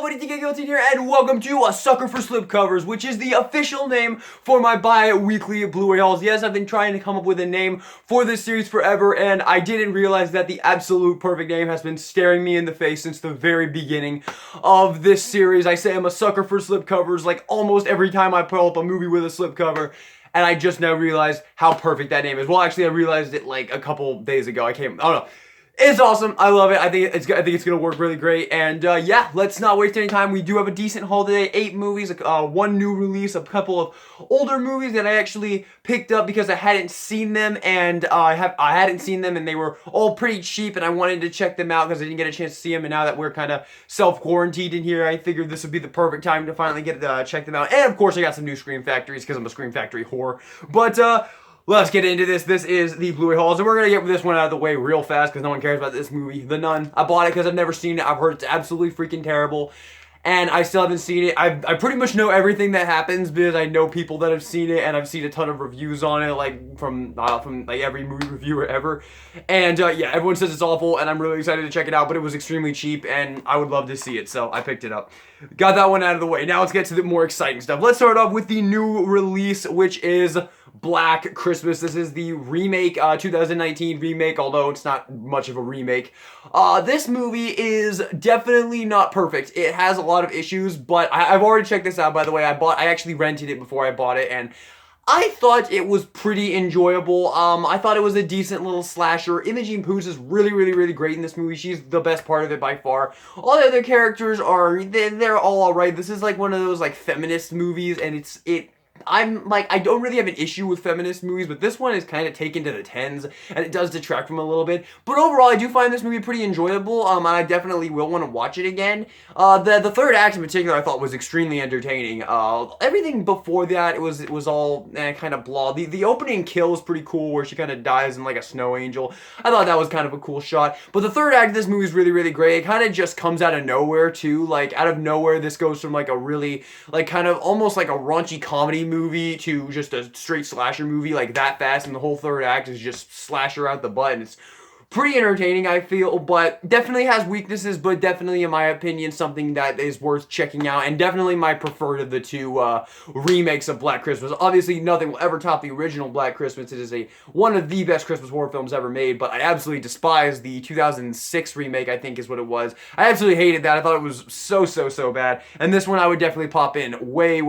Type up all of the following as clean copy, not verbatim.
up, buddy? TK here, and welcome to A Sucker for Slipcovers, which is the official name for my bi-weekly Blu-ray hauls. Yes, I've been trying to come up with a name for this series forever, and I didn't realize that the absolute perfect name has been staring me in the face since the very beginning of this series. I say I'm a sucker for slipcovers, like almost every time I pull up a movie with a slipcover. And I just now realized how perfect that name is. Well, actually, I realized it like a couple days ago. I don't know. It's awesome. I love it. I think it's gonna work really great. And yeah, let's not waste any time. We do have a decent haul today. 8 movies, one new release, a couple of older movies that I actually picked up because I hadn't seen them, and I hadn't seen them, and they were all pretty cheap, and I wanted to check them out because I didn't get a chance to see them. And now that we're kind of self-quarantined in here, I figured this would be the perfect time to finally get check them out. And of course, I got some new Scream Factories because I'm a Scream Factory whore. But let's get into this. This is the Blu-ray hauls, and we're going to get this one out of the way real fast because no one cares about this movie, The Nun. I bought it because I've never seen it. I've heard it's absolutely freaking terrible, and I still haven't seen it. I pretty much know everything that happens because I know people that have seen it, and I've seen a ton of reviews on it, like from like every movie reviewer ever. And yeah, everyone says it's awful, and I'm really excited to check it out, but it was extremely cheap, and I would love to see it, so I picked it up. Got that one out of the way. Now let's get to the more exciting stuff. Let's start off with the new release, which is Black Christmas. This is the remake, 2019 remake, although it's not much of a remake. This movie is definitely not perfect. It has a lot of issues, but I've already checked this out, by the way. I actually rented it before I bought it, and I thought it was pretty enjoyable. I thought it was a decent little slasher. Imogen Poots is really great in this movie. She's the best part of it by far. All the other characters they're all alright. This is like one of those like feminist movies, and I'm like, I don't really have an issue with feminist movies, but this one is kind of taken to the 10s, and it does detract from it a little bit. But overall, I do find this movie pretty enjoyable, and I definitely will want to watch it again. The third act in particular, I thought was extremely entertaining. Everything before that, it was all kind of blah. The opening kill was pretty cool, where she kind of dies in like a snow angel. I thought that was kind of a cool shot. But the third act of this movie is really great. It kind of just comes out of nowhere too. Like out of nowhere, this goes from like a really like kind of almost like a raunchy comedy movie to just a straight slasher movie like that fast, and the whole third act is just slasher out the butt, and it's pretty entertaining, I feel, but definitely has weaknesses, but definitely, in my opinion, something that is worth checking out, and definitely my preferred of the two remakes of Black Christmas. Obviously, nothing will ever top the original Black Christmas. It is one of the best Christmas horror films ever made, but I absolutely despise the 2006 remake, I think is what it was. I absolutely hated that. I thought it was so bad, and this one I would definitely pop in way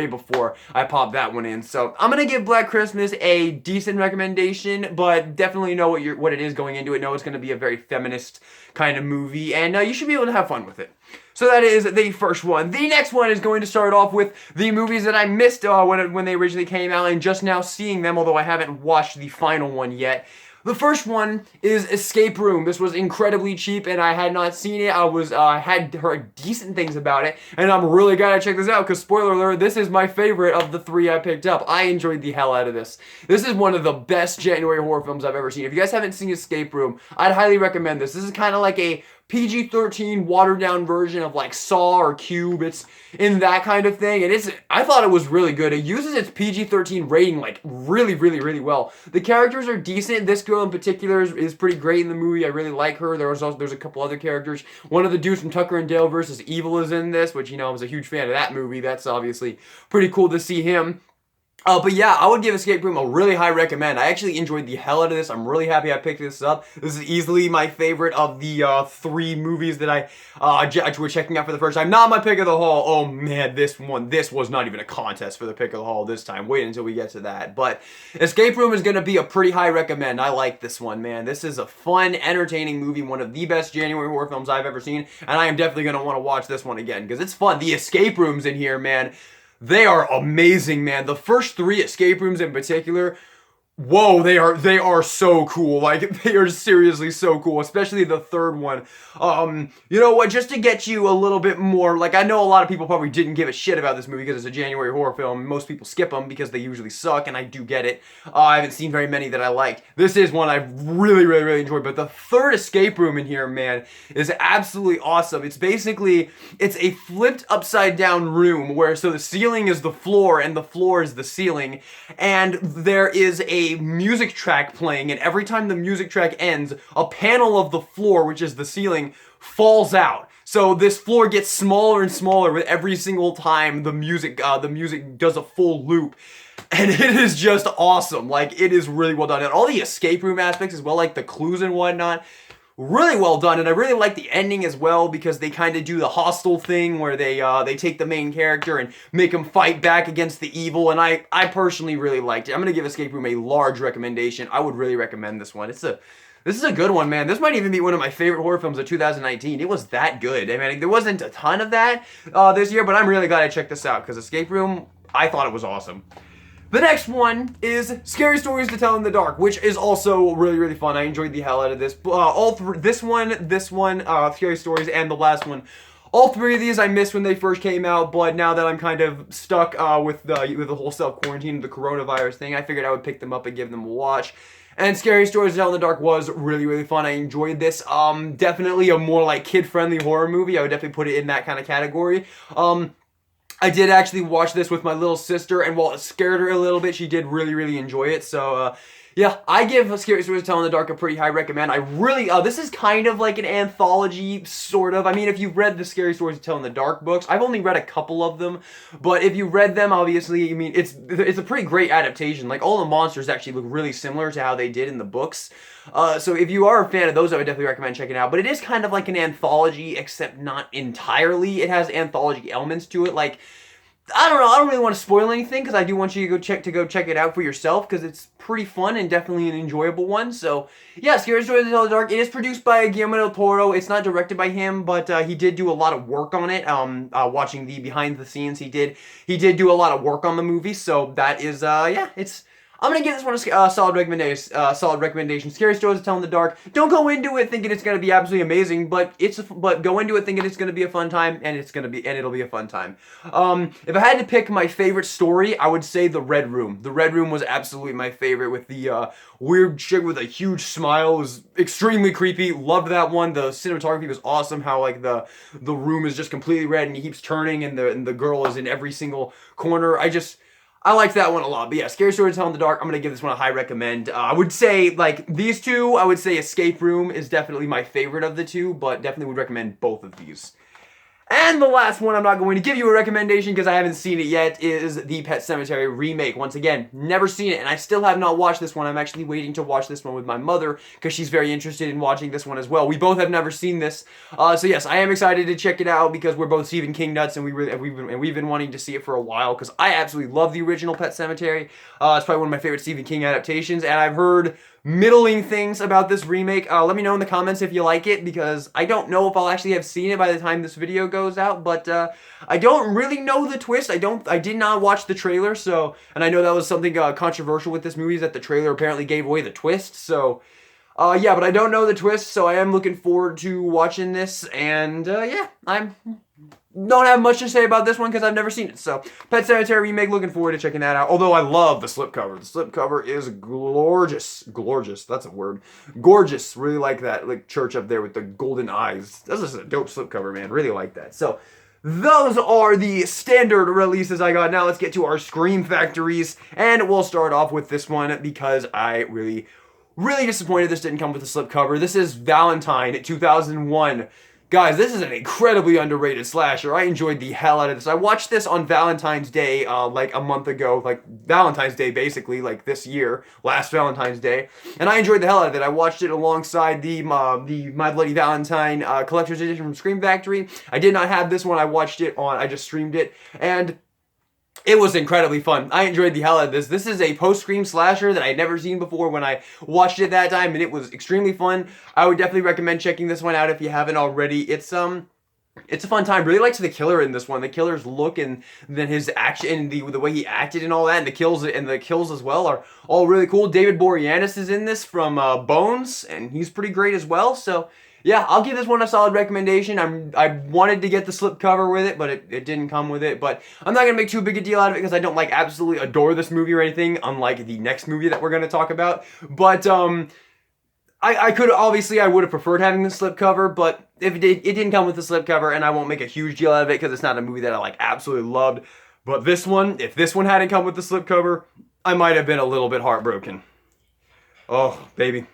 before I pop that one in. So I'm gonna give Black Christmas a decent recommendation, but definitely know what it is going into it. Know it's going to be a very feminist kind of movie, and you should be able to have fun with it. So that is the first one. The next one is going to start off with the movies that I missed when they originally came out, and just now seeing them, although I haven't watched the final one yet. The first one is Escape Room. This was incredibly cheap, and I had not seen it. I had heard decent things about it, and I'm really glad I checked this out, because spoiler alert, this is my favorite of the 3 I picked up. I enjoyed the hell out of this. This is one of the best January horror films I've ever seen. If you guys haven't seen Escape Room, I'd highly recommend this. This is kind of like a PG-13 watered-down version of like Saw or Cube. It's in that kind of thing, and I thought it was really good. It uses its PG-13 rating like really well. The characters are decent. This girl in particular is pretty great in the movie. I really like her. There's a couple other characters. One of the dudes from Tucker and Dale versus Evil is in this, which, you know, I was a huge fan of that movie. That's obviously pretty cool to see him. But yeah, I would give Escape Room a really high recommend. I actually enjoyed the hell out of this. I'm really happy I picked this up. This is easily my favorite of the 3 movies that I was checking out for the first time. Not my pick of the haul. Oh man, this was not even a contest for the pick of the haul this time. Wait until we get to that. But Escape Room is going to be a pretty high recommend. I like this one, man. This is a fun, entertaining movie. One of the best January horror films I've ever seen. And I am definitely going to want to watch this one again because it's fun. The escape rooms in here, man, they are amazing, man. The first 3 escape rooms in particular, whoa, they are so cool. Like, they are seriously so cool, especially the third one. You know what, just to get you a little bit more, like, I know a lot of people probably didn't give a shit about this movie because it's a January horror film. Most people skip them because they usually suck, and I do get it. I haven't seen very many that I liked. This is one I really enjoyed, but the third escape room in here, man, is absolutely awesome. It's a flipped upside down room where, so the ceiling is the floor and the floor is the ceiling, and there is a music track playing, and every time the music track ends, a panel of the floor, which is the ceiling, falls out. So this floor gets smaller and smaller with every single time the music does a full loop. And it is just awesome. Like, it is really well done. And all the escape room aspects as well, like the clues and whatnot, really well done. And I really like the ending as well, because they kind of do the hostile thing where they take the main character and make him fight back against the evil. And I personally really liked it. I'm going to give Escape Room a large recommendation. I would really recommend this one. This is a good one, man. This might even be one of my favorite horror films of 2019. It was that good. I mean, there wasn't a ton of that this year, but I'm really glad I checked this out, because Escape Room, I thought it was awesome. The next one is Scary Stories to Tell in the Dark, which is also really, really fun. I enjoyed the hell out of this. This one, Scary Stories, and the last one. All three of these I missed when they first came out, but now that I'm kind of stuck with the whole self-quarantine and the coronavirus thing, I figured I would pick them up and give them a watch. And Scary Stories to Tell in the Dark was really, really fun. I enjoyed this. Definitely a more like kid-friendly horror movie. I would definitely put it in that kind of category. I did actually watch this with my little sister, and while it scared her a little bit, she did really, really enjoy it. So, yeah, I give Scary Stories to Tell in the Dark a pretty high recommend. I really, this is kind of like an anthology, sort of. I mean, if you've read the Scary Stories to Tell in the Dark books, I've only read a couple of them, but if you read them, obviously, I mean, it's a pretty great adaptation. Like, all the monsters actually look really similar to how they did in the books. So if you are a fan of those, I would definitely recommend checking it out. But it is kind of like an anthology, except not entirely. It has anthology elements to it, like, I don't know, I don't really want to spoil anything, because I do want you to go check it out for yourself, because it's pretty fun and definitely an enjoyable one. So, yeah, Scary Stories to Tell in the Dark. It is produced by Guillermo del Toro. It's not directed by him, but he did do a lot of work on it. Watching the behind the scenes, he did do a lot of work on the movie, so that is, yeah, I'm gonna give this one a solid recommendation. Scary Stories to Tell in the Dark. Don't go into it thinking it's gonna be absolutely amazing, but go into it thinking it's gonna be a fun time, and it'll be a fun time. If I had to pick my favorite story, I would say The Red Room. The Red Room was absolutely my favorite, with the weird chick with a huge smile. It was extremely creepy. Loved that one. The cinematography was awesome. How like the room is just completely red and he keeps turning, and the girl is in every single corner. I liked that one a lot. But yeah, Scary Stories to Tell in the Dark, I'm going to give this one a high recommend. I would say, like, these two, I would say Escape Room is definitely my favorite of the two, but definitely would recommend both of these. And the last one I'm not going to give you a recommendation because I haven't seen it yet is the Pet Sematary remake. Once again, never seen it, and I still have not watched this one. I'm actually waiting to watch this one with my mother because she's very interested in watching this one as well. We both have never seen this. So yes, I am excited to check it out because we're both Stephen King nuts, and we've been wanting to see it for a while because I absolutely love the original Pet Sematary. It's probably one of my favorite Stephen King adaptations, and I've heard middling things about this remake. Let me know in the comments if you like it, because I don't know if I'll actually have seen it by the time this video goes out, but I don't really know the twist. I did not watch the trailer, so, and I know that was something controversial with this movie, is that the trailer apparently gave away the twist, so yeah, but I don't know the twist, so I am looking forward to watching this, and yeah, don't have much to say about this one because I've never seen it. So, Pet Sematary remake, looking forward to checking that out. Although I love the slipcover. The slipcover is gorgeous. Gorgeous. That's a word. Gorgeous. Really like that. Like church up there with the golden eyes. That's just a dope slipcover, man. Really like that. So, those are the standard releases I got. Now let's get to our Scream Factories. And we'll start off with this one because I really disappointed this didn't come with a slipcover. This is Valentine 2001. Guys, this is an incredibly underrated slasher. I enjoyed the hell out of this. I watched this on Valentine's Day, like a month ago, like Valentine's Day basically, like this year, last Valentine's Day, and I enjoyed the hell out of it. I watched it alongside the My Bloody Valentine Collector's Edition from Scream Factory. I did not have this one. I just streamed it, and it was incredibly fun. I enjoyed the hell out of this. This is a post-Scream slasher that I had never seen before when I watched it that time, and it was extremely fun. I would definitely recommend checking this one out if you haven't already. It's a fun time. Really liked the killer in this one. The killer's look and then his action and the way he acted and all that, and the kills as well are all really cool. David Boreanaz is in this from Bones, and he's pretty great as well. So yeah, I'll give this one a solid recommendation. I wanted to get the slipcover with it, but it didn't come with it. But I'm not going to make too big a deal out of it because I don't like absolutely adore this movie or anything, unlike the next movie that we're going to talk about. But I would have preferred having the slipcover, but if it didn't come with the slipcover, and I won't make a huge deal out of it because it's not a movie that I like absolutely loved. But this one, if this one hadn't come with the slipcover, I might have been a little bit heartbroken. Oh, baby.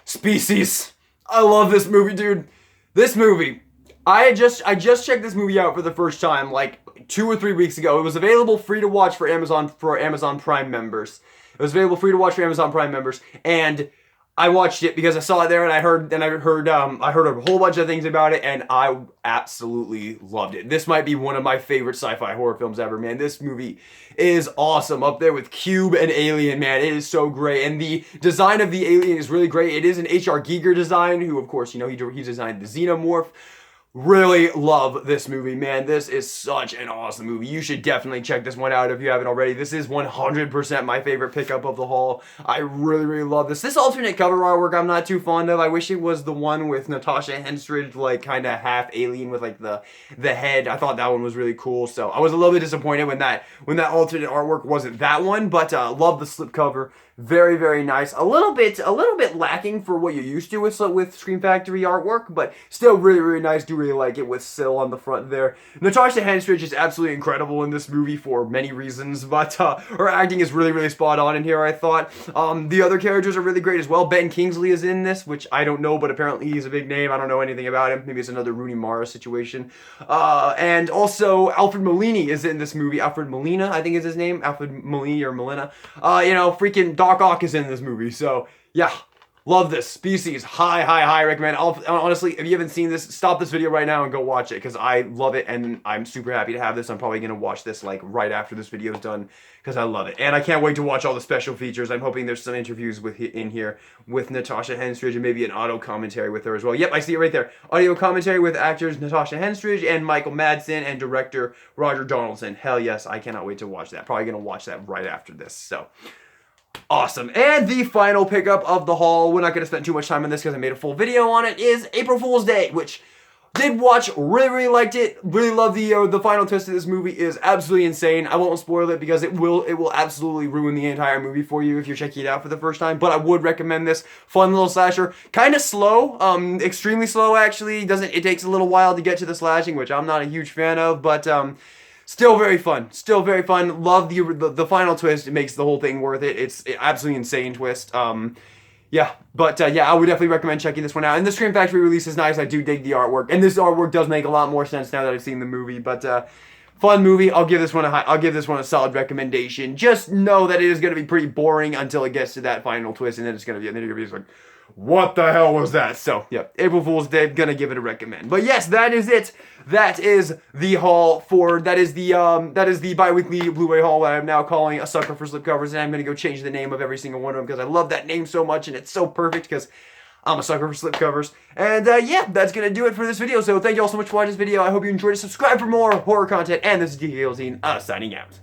Species. I love this movie, dude. This movie, I just checked this movie out for the first time like 2 or 3 weeks ago. It was available free to watch for Amazon Prime members. It was available free to watch for Amazon Prime members, and I watched it because I saw it there, and I heard a whole bunch of things about it, and I absolutely loved it. This might be one of my favorite sci-fi horror films ever, man. This movie is awesome, up there with Cube and Alien, man. It is so great, and the design of the alien is really great. It is an H.R. Giger design, who, of course, you know, he designed the Xenomorph. Really love this movie, man. This is such an awesome movie. You should definitely check this one out if you haven't already. This is 100% my favorite pickup of the haul. I really, really love this. This alternate cover artwork I'm not too fond of. I wish it was the one with Natasha Henstridge, like kind of half alien with like the head. I thought that one was really cool. So I was a little bit disappointed when that alternate artwork wasn't that one, but love the slipcover. Very, very nice. A little bit lacking for what you're used to with Scream Factory artwork, but still really, really nice. Do really like it with Syl on the front there. Natasha Henstridge is absolutely incredible in this movie for many reasons, but her acting is really, really spot on in here, I thought. The other characters are really great as well. Ben Kingsley is in this, which I don't know, but apparently he's a big name. I don't know anything about him. Maybe it's another Rooney Mara situation. And also Alfred Molina is in this movie. Alfred Molina, I think is his name. Alfred Molina or Molina. You know, freaking Doc Ock is in this movie, so yeah, love this. Species, high recommend. Honestly, if you haven't seen this, stop this video right now and go watch it, because I love it, and I'm super happy to have this. I'm probably going to watch this like right after this video is done, because I love it, and I can't wait to watch all the special features. I'm hoping there's some interviews in here with Natasha Henstridge, and maybe an audio commentary with her as well. Yep, I see it right there. Audio commentary with actors Natasha Henstridge and Michael Madsen and director Roger Donaldson. Hell yes, I cannot wait to watch that. Probably going to watch that right after this, so awesome. And the final pickup of the haul, we're not going to spend too much time on this because I made a full video on it, is April Fool's Day, which did watch, really, really liked it, really love the final twist of this movie. Is absolutely insane. I won't spoil it because it will absolutely ruin the entire movie for you if you're checking it out for the first time, but I would recommend this. Fun little slasher, kind of slow, extremely slow actually. It takes a little while to get to the slashing, which I'm not a huge fan of, but still very fun. Still very fun. Love the final twist. It makes the whole thing worth it. It's an absolutely insane twist. Yeah, but yeah, I would definitely recommend checking this one out. And the Scream Factory release is nice. I do dig the artwork, and this artwork does make a lot more sense now that I've seen the movie. But fun movie. I'll give this one a solid recommendation. Just know that it is going to be pretty boring until it gets to that final twist, and then you're going to be like, what the hell was that? So, yeah, April Fool's Day, gonna give it a recommend. But yes, that is it. That is the haul that is the bi-weekly Blu-ray haul that I'm now calling A Sucker for Slipcovers, and I'm gonna go change the name of every single one of them because I love that name so much, and it's so perfect because I'm a sucker for slipcovers. And yeah, that's gonna do it for this video. So thank you all so much for watching this video. I hope you enjoyed it. Subscribe for more horror content, and this is DKLZ, signing out.